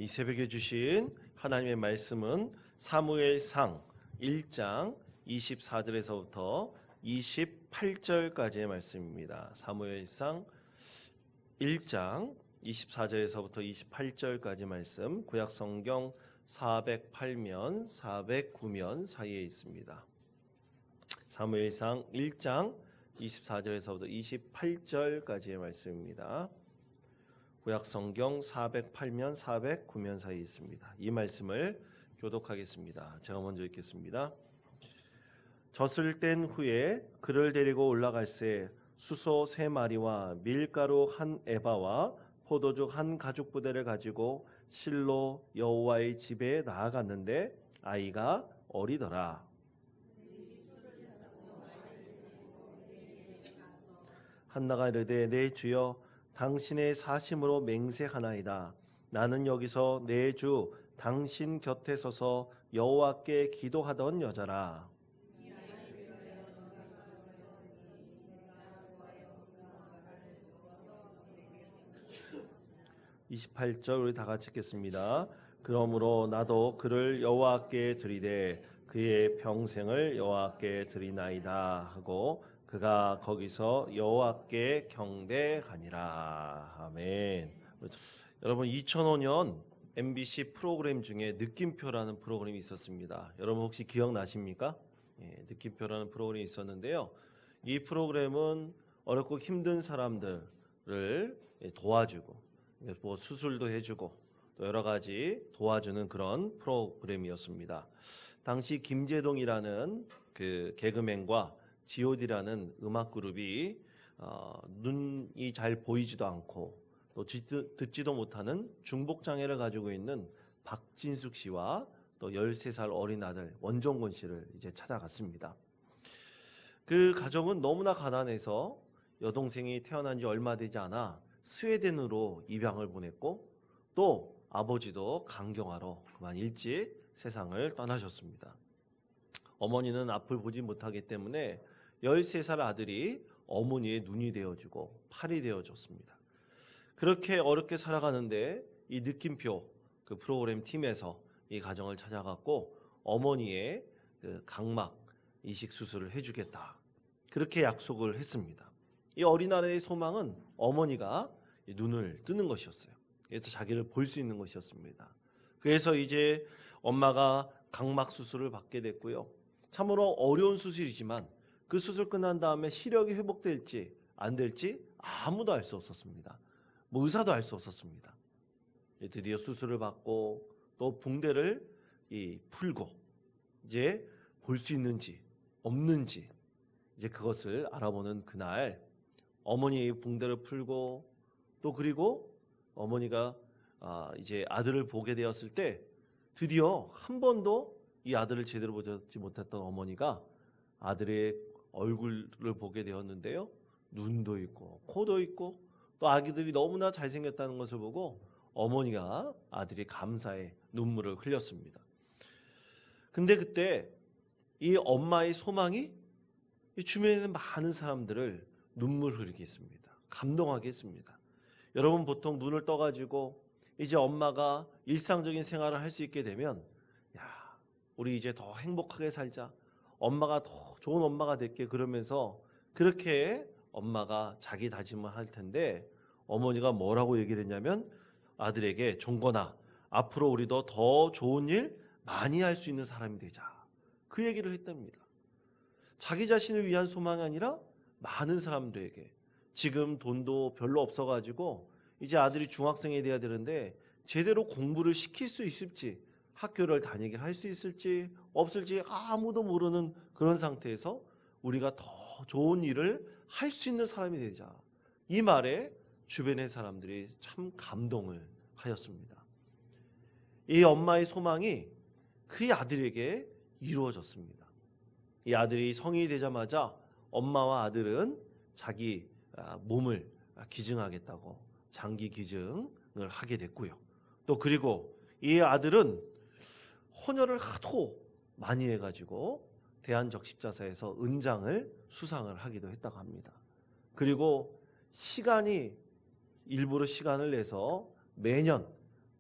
이 새벽에 주신 하나님의 말씀은 사무엘상 1장 24절에서부터 28절까지의 말씀입니다. 사무엘상 1장 24절에서부터 28절까지 말씀, 구약성경 408면 409면 사이에 있습니다. 사무엘상 1장 24절에서부터 28절까지의 말씀입니다. 구약성경 408면 409면 사이에 있습니다. 이 말씀을 교독하겠습니다. 제가 먼저 읽겠습니다. 젖을 뗀 후에 그를 데리고 올라갈새 수소 3마리와 밀가루 1에바와 포도주 1가죽부대를 가지고 실로 여호와의 집에 나아갔는데 아이가 어리더라. 한나가 이르되 내 주여 당신의 사심으로 맹세하나이다. 나는 여기서 내 주 당신 곁에 서서 여호와께 기도하던 여자라. 28절 우리 다 같이 읽겠습니다. 그러므로 나도 그를 여호와께 드리되 그의 평생을 여호와께 드리나이다 하고 그가 거기서 여호와께 경배하니라. 아멘. 여러분 2005년 MBC 프로그램 중에 느낌표라는 프로그램이 있었습니다. 여러분 혹시 기억나십니까? 느낌표라는 프로그램이 있었는데요. 이 프로그램은 어렵고 힘든 사람들을 도와주고 뭐 수술도 해주고 또 여러 가지 도와주는 그런 프로그램이었습니다. 당시 김재동이라는 그 개그맨과 G.O.D라는 음악 그룹이 눈이 잘 보이지도 않고 또 듣지도 못하는 중복 장애를 가지고 있는 박진숙 씨와 또 13살 어린 아들 원정권 씨를 이제 찾아갔습니다. 그 가정은 너무나 가난해서 여동생이 태어난 지 얼마 되지 않아 스웨덴으로 입양을 보냈고 또 아버지도 강경화로 그만 일찍 세상을 떠나셨습니다. 어머니는 앞을 보지 못하기 때문에 13살 아들이 어머니의 눈이 되어주고 팔이 되어줬습니다. 그렇게 어렵게 살아가는데 이 느낌표 그 프로그램 팀에서 이 가정을 찾아갔고 어머니의 그 각막 이식 수술을 해주겠다 그렇게 약속을 했습니다. 이 어린아이의 소망은 어머니가 눈을 뜨는 것이었어요. 그래서 자기를 볼 수 있는 것이었습니다. 그래서 이제 엄마가 각막 수술을 받게 됐고요. 참으로 어려운 수술이지만 그 수술 끝난 다음에 시력이 회복될지 안 될지 아무도 알 수 없었습니다. 뭐 의사도 알 수 없었습니다. 드디어 수술을 받고 또 붕대를 풀고 이제 볼 수 있는지 없는지 이제 그것을 알아보는 그날 어머니의 붕대를 풀고 또 그리고 어머니가 이제 아들을 보게 되었을 때 드디어 한 번도 이 아들을 제대로 보지 못했던 어머니가 아들의 얼굴을 보게 되었는데요. 눈도 있고 코도 있고 또 아기들이 너무나 잘생겼다는 것을 보고 어머니가 아들이 감사의 눈물을 흘렸습니다. 근데 그때 이 엄마의 소망이 이 주변에 있는 많은 사람들을 눈물 흘리게 했습니다. 감동하게 했습니다. 여러분 보통 눈을 떠가지고 이제 엄마가 일상적인 생활을 할 수 있게 되면 야 우리 이제 더 행복하게 살자. 엄마가 더 좋은 엄마가 될게 그러면서 그렇게 엄마가 자기 다짐을 할 텐데 어머니가 뭐라고 얘기를 했냐면 아들에게 종건아 앞으로 우리도 더 좋은 일 많이 할 수 있는 사람이 되자. 그 얘기를 했답니다. 자기 자신을 위한 소망이 아니라 많은 사람들에게 지금 돈도 별로 없어가지고 이제 아들이 중학생이 돼야 되는데 제대로 공부를 시킬 수 있을지 학교를 다니게 할 수 있을지 없을지 아무도 모르는 그런 상태에서 우리가 더 좋은 일을 할 수 있는 사람이 되자. 이 말에 주변의 사람들이 참 감동을 하였습니다. 이 엄마의 소망이 그 아들에게 이루어졌습니다. 이 아들이 성인이 되자마자 엄마와 아들은 자기 몸을 기증하겠다고 장기 기증을 하게 됐고요. 또 그리고 이 아들은 헌혈을 하도 많이 해가지고 대한적십자사에서 은장을 수상을 하기도 했다고 합니다. 그리고 일부러 시간을 내서 매년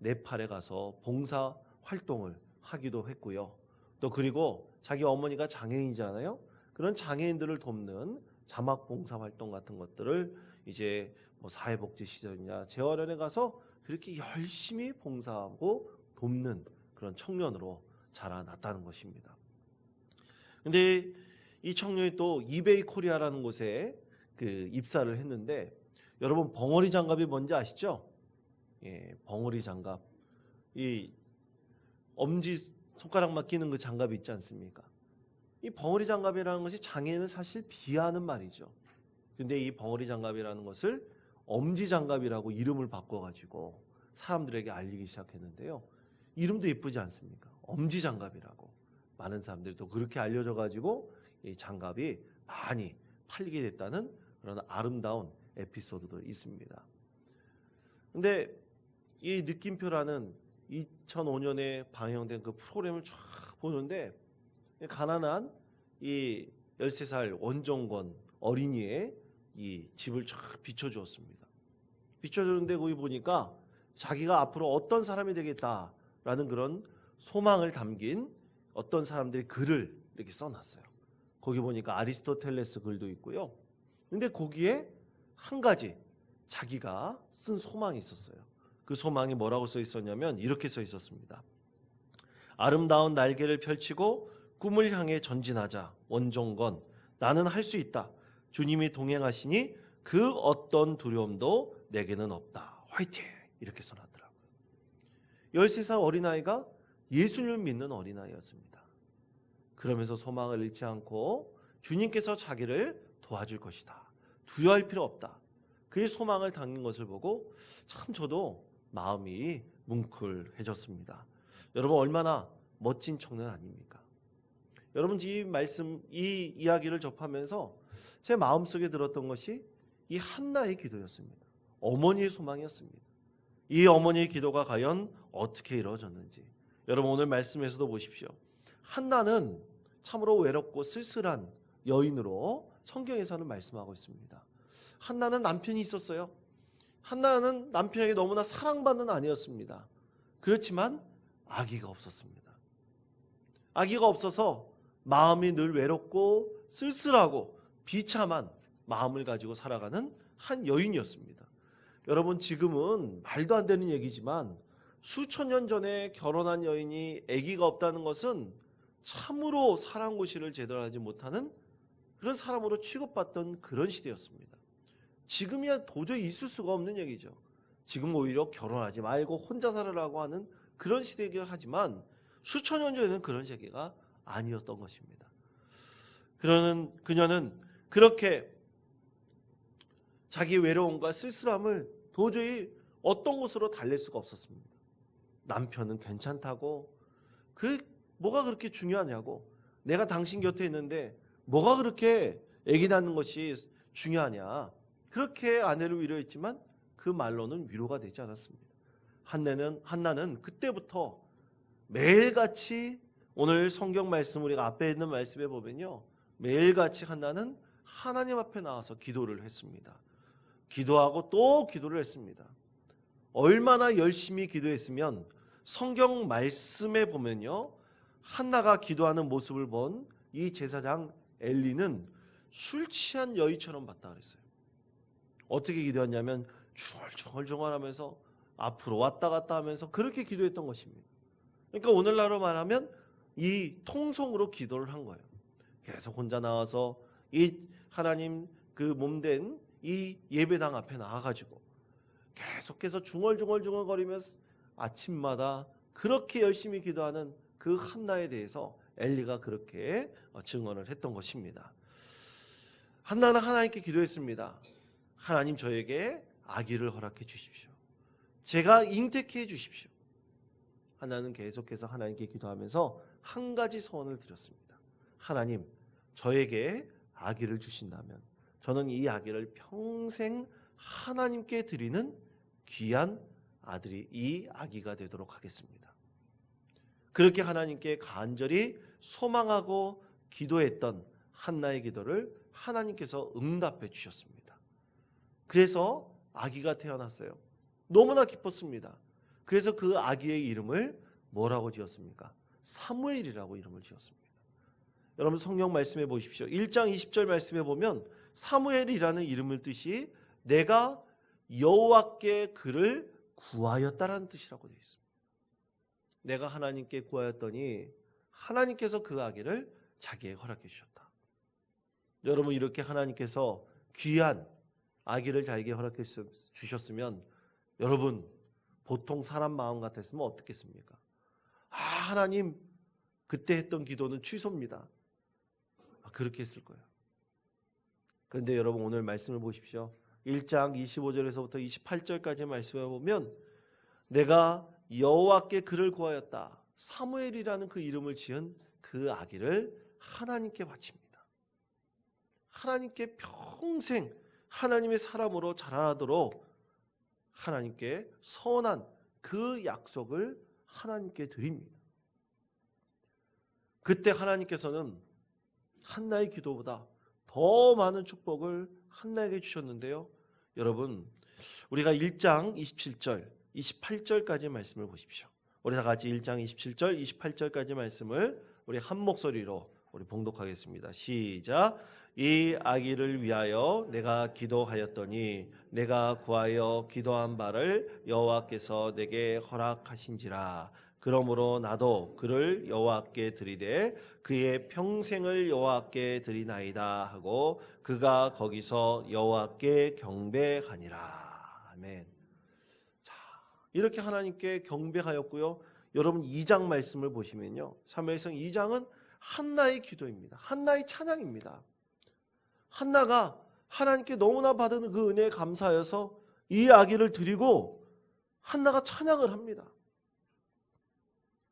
네팔에 가서 봉사 활동을 하기도 했고요. 또 그리고 자기 어머니가 장애인이잖아요. 그런 장애인들을 돕는 자막 봉사 활동 같은 것들을 이제 뭐 사회복지시설이나 재활원에 가서 그렇게 열심히 봉사하고 돕는 그런 청년으로 자라났다는 것입니다. 근데 이 청년이 또 이베이 코리아라는 곳에 그 입사를 했는데, 여러분 벙어리 장갑이 뭔지 아시죠? 예, 벙어리 장갑. 이 엄지 손가락만 끼는 그 장갑이 있지 않습니까? 이 벙어리 장갑이라는 것이 장애인을 사실 비하하는 말이죠. 근데 이 벙어리 장갑이라는 것을 엄지 장갑이라고 이름을 바꿔가지고 사람들에게 알리기 시작했는데요. 이름도 예쁘지 않습니까? 엄지 장갑이라고. 많은 사람들이 또 그렇게 알려져가지고 이 장갑이 많이 팔리게 됐다는 그런 아름다운 에피소드도 있습니다. 근데 이 느낌표라는 2005년에 방영된 그 프로그램을 쫙 보는데, 가난한 이 13살 원정권 어린이의 이 집을 쫙 비춰주었습니다. 비춰주는데 거기 보니까 자기가 앞으로 어떤 사람이 되겠다라는 그런 소망을 담긴 어떤 사람들의 글을 이렇게 써놨어요. 거기 보니까 아리스토텔레스 글도 있고요. 근데 거기에 한 가지 자기가 쓴 소망이 있었어요. 그 소망이 뭐라고 써 있었냐면 이렇게 써 있었습니다. 아름다운 날개를 펼치고 꿈을 향해 전진하자. 원종건, 나는 할 수 있다. 주님이 동행하시니 그 어떤 두려움도 내게는 없다. 화이팅! 이렇게 써놨더라고요. 13살 어린아이가 예수님을 믿는 어린아이였습니다. 그러면서 소망을 잃지 않고 주님께서 자기를 도와줄 것이다. 두려워할 필요 없다. 그의 소망을 담긴 것을 보고 참 저도 마음이 뭉클해졌습니다. 여러분 얼마나 멋진 청년 아닙니까? 여러분 이 말씀, 이 이야기를 접하면서 제 마음속에 들었던 것이 이 한나의 기도였습니다. 어머니의 소망이었습니다. 이 어머니의 기도가 과연 어떻게 이루어졌는지 여러분 오늘 말씀에서도 보십시오. 한나는 참으로 외롭고 쓸쓸한 여인으로 성경에서는 말씀하고 있습니다. 한나는 남편이 있었어요. 한나는 남편에게 너무나 사랑받는 아내였습니다. 그렇지만 아기가 없었습니다. 아기가 없어서 마음이 늘 외롭고 쓸쓸하고 비참한 마음을 가지고 살아가는 한 여인이었습니다. 여러분 지금은 말도 안 되는 얘기지만 수천 년 전에 결혼한 여인이 아기가 없다는 것은 참으로 사랑고시를 제대로 하지 못하는 그런 사람으로 취급받던 그런 시대였습니다. 지금이야 도저히 있을 수가 없는 얘기죠. 지금 오히려 결혼하지 말고 혼자 살으라고 하는 그런 시대이긴 하지만 수천 년 전에는 그런 세계가 아니었던 것입니다. 그녀는 그렇게 자기 외로움과 쓸쓸함을 도저히 어떤 곳으로 달랠 수가 없었습니다. 남편은 괜찮다고, 뭐가 그렇게 중요하냐고, 내가 당신 곁에 있는데 뭐가 그렇게 아기 낳는 것이 중요하냐, 그렇게 아내를 위로했지만 그 말로는 위로가 되지 않았습니다. 한나는 그때부터 매일같이, 오늘 성경 말씀 우리가 앞에 있는 말씀에 보면요, 매일같이 한나는 하나님 앞에 나와서 기도를 했습니다. 기도하고 또 기도를 했습니다. 얼마나 열심히 기도했으면 성경 말씀에 보면요, 한나가 기도하는 모습을 본 이 제사장 엘리는 술 취한 여인처럼 봤다 그랬어요. 어떻게 기도했냐면 중얼중얼하면서 앞으로 왔다 갔다 하면서 그렇게 기도했던 것입니다. 그러니까 오늘날로 말하면 이 통성으로 기도를 한 거예요. 계속 혼자 나와서 이 하나님 그 몸된 이 예배당 앞에 나와가지고 계속해서 중얼중얼거리면서 아침마다 그렇게 열심히 기도하는 그 한나에 대해서 엘리가 그렇게 증언을 했던 것입니다. 한나는 하나님께 기도했습니다. 하나님 저에게 아기를 허락해 주십시오. 제가 잉태케 해 주십시오. 한나는 계속해서 하나님께 기도하면서 한 가지 소원을 드렸습니다. 하나님 저에게 아기를 주신다면 저는 이 아기를 평생 하나님께 드리는 귀한 아들이 이 아기가 되도록 하겠습니다. 그렇게 하나님께 간절히 소망하고 기도했던 한나의 기도를 하나님께서 응답해 주셨습니다. 그래서 아기가 태어났어요. 너무나 기뻤습니다. 그래서 그 아기의 이름을 뭐라고 지었습니까? 사무엘이라고 이름을 지었습니다. 여러분 성경 말씀해 보십시오. 1장 20절 말씀해 보면 사무엘이라는 이름의 뜻이 내가 여호와께 그를 구하였다라는 뜻이라고 되어 있습니다. 내가 하나님께 구하였더니 하나님께서 그 아기를 자기에게 허락해 주셨다. 여러분 이렇게 하나님께서 귀한 아기를 자기에게 허락해 주셨으면 여러분 보통 사람 마음 같았으면 어떻겠습니까? 하나님 그때 했던 기도는 취소입니다. 그렇게 했을 거예요. 그런데 여러분 오늘 말씀을 보십시오. 1장 25절에서부터 28절까지 말씀해 보면 내가 여호와께 그를 구하였다. 사무엘이라는 그 이름을 지은 그 아기를 하나님께 바칩니다. 하나님께 평생 하나님의 사람으로 자라나도록 하나님께 선한 그 약속을 하나님께 드립니다. 그때 하나님께서는 한나의 기도보다 더 많은 축복을 한나에게 주셨는데요. 여러분 우리가 1장 27절 28절까지 말씀을 보십시오. 우리 다 같이 1장 27절 28절까지 말씀을 우리 한 목소리로 우리 봉독하겠습니다. 시작. 이 아기를 위하여 내가 기도하였더니 내가 구하여 기도한 바를 여호와께서 내게 허락하신지라. 그러므로 나도 그를 여호와께 드리되 그의 평생을 여호와께 드리나이다 하고 그가 거기서 여호와께 경배하니라. 아멘. 자, 이렇게 하나님께 경배하였고요. 여러분 2장 말씀을 보시면요. 사무엘상 2장은 한나의 기도입니다. 한나의 찬양입니다. 한나가 하나님께 너무나 받은 그 은혜에 감사하여서 이 아기를 드리고 한나가 찬양을 합니다.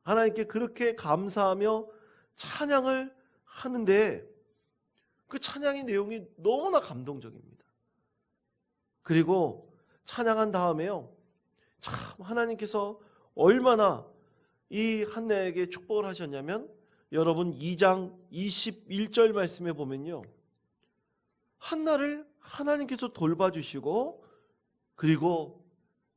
하나님께 그렇게 감사하며 찬양을 하는데 그 찬양의 내용이 너무나 감동적입니다. 그리고 찬양한 다음에요. 참 하나님께서 얼마나 이 한나에게 축복을 하셨냐면 여러분 2장 21절 말씀에 보면요. 한나를 하나님께서 돌봐주시고 그리고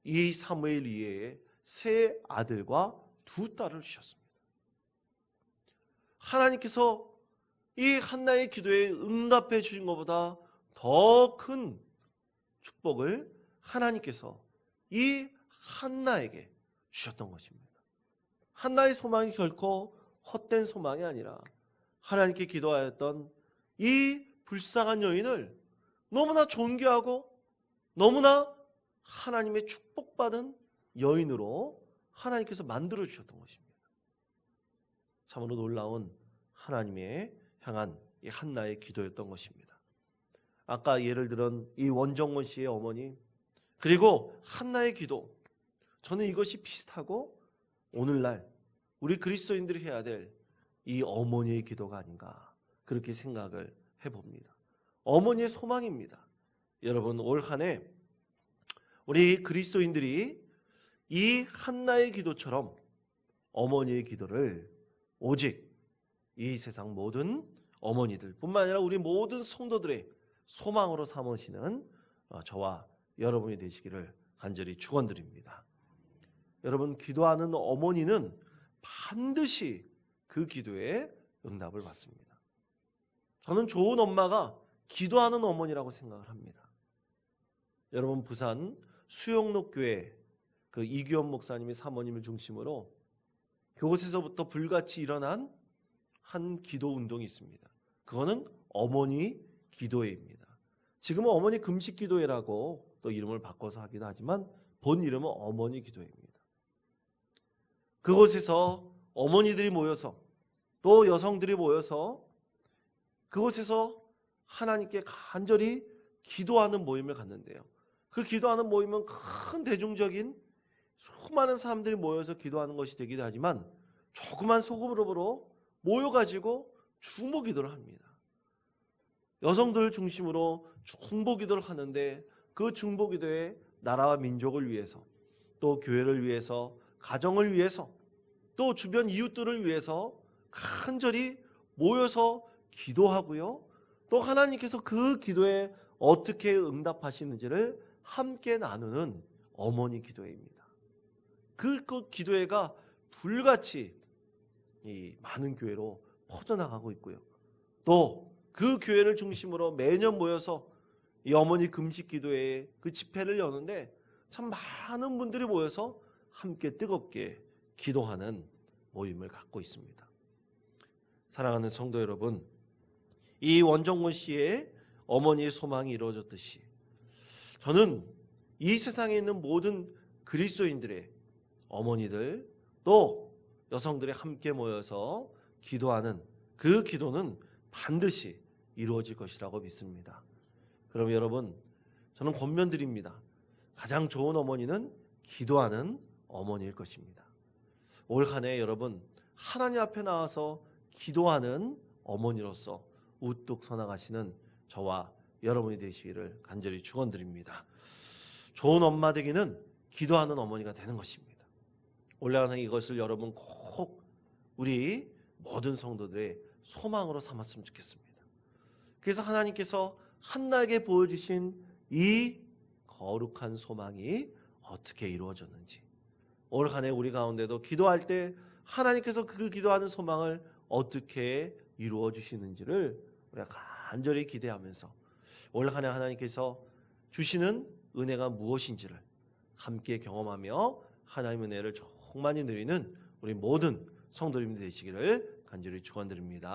이 사무엘 이외에 세 아들과 두 딸을 주셨습니다. 하나님께서 이 한나의 기도에 응답해 주신 것보다 더 큰 축복을 하나님께서 이 한나에게 주셨던 것입니다. 한나의 소망이 결코 헛된 소망이 아니라 하나님께 기도하였던 이 불쌍한 여인을 너무나 존귀하고 너무나 하나님의 축복받은 여인으로 하나님께서 만들어 주셨던 것입니다. 참으로 놀라운 하나님의 향한 이 한나의 기도였던 것입니다. 아까 예를 들은 이 원정원 씨의 어머니 그리고 한나의 기도, 저는 이것이 비슷하고 오늘날 우리 그리스도인들이 해야 될 이 어머니의 기도가 아닌가 그렇게 생각을 해봅니다. 어머니의 소망입니다. 여러분 올 한 해 우리 그리스도인들이 이 한나의 기도처럼 어머니의 기도를 오직 이 세상 모든 어머니들 뿐만 아니라 우리 모든 성도들의 소망으로 삼으시는 저와 여러분이 되시기를 간절히 축원드립니다. 여러분 기도하는 어머니는 반드시 그 기도에 응답을 받습니다. 저는 좋은 엄마가 기도하는 어머니라고 생각을 합니다. 여러분 부산 수영록교회 그 이규현 목사님이 사모님을 중심으로 그곳에서부터 불같이 일어난 한 기도 운동이 있습니다. 그거는 어머니 기도회입니다. 지금은 어머니 금식 기도회라고 또 이름을 바꿔서 하기도 하지만 본 이름은 어머니 기도회입니다. 그곳에서 어머니들이 모여서 또 여성들이 모여서 그곳에서 하나님께 간절히 기도하는 모임을 갖는데요. 그 기도하는 모임은 큰 대중적인 수많은 사람들이 모여서 기도하는 것이 되기도 하지만 조그만 소그룹으로 모여가지고 중보 기도를 합니다. 여성들 중심으로 중보 기도를 하는데 그 중보 기도에 나라와 민족을 위해서 또 교회를 위해서 가정을 위해서 또 주변 이웃들을 위해서 간절히 모여서 기도하고요. 또 하나님께서 그 기도에 어떻게 응답하시는지를 함께 나누는 어머니 기도회입니다. 그 기도회가 불같이 이 많은 교회로 퍼져나가고 있고요. 또 그 교회를 중심으로 매년 모여서 이 어머니 금식 기도회 그 집회를 여는데 참 많은 분들이 모여서 함께 뜨겁게 기도하는 모임을 갖고 있습니다. 사랑하는 성도 여러분, 이 원정군 씨의 어머니의 소망이 이루어졌듯이 저는 이 세상에 있는 모든 그리스도인들의 어머니들 또 여성들이 함께 모여서 기도하는 그 기도는 반드시 이루어질 것이라고 믿습니다. 그럼 여러분, 저는 권면드립니다. 가장 좋은 어머니는 기도하는 어머니일 것입니다. 올 한 해 여러분, 하나님 앞에 나와서 기도하는 어머니로서 우뚝 서나가시는 저와 여러분이 되시기를 간절히 축원드립니다. 좋은 엄마 되기는 기도하는 어머니가 되는 것입니다. 올 한 해 이것을 여러분 꼭 우리 모든 성도들의 소망으로 삼았으면 좋겠습니다. 그래서 하나님께서 한나에게 보여주신 이 거룩한 소망이 어떻게 이루어졌는지, 올 한 해 우리 가운데도 기도할 때 하나님께서 그 기도하는 소망을 어떻게 이루어 주시는지를 우리가 간절히 기대하면서 올 한 해 하나님께서 주시는 은혜가 무엇인지를 함께 경험하며 하나님의 은혜를 정말 많이 누리는 우리 모든 성도님들 되시기를 간절히 축원드립니다.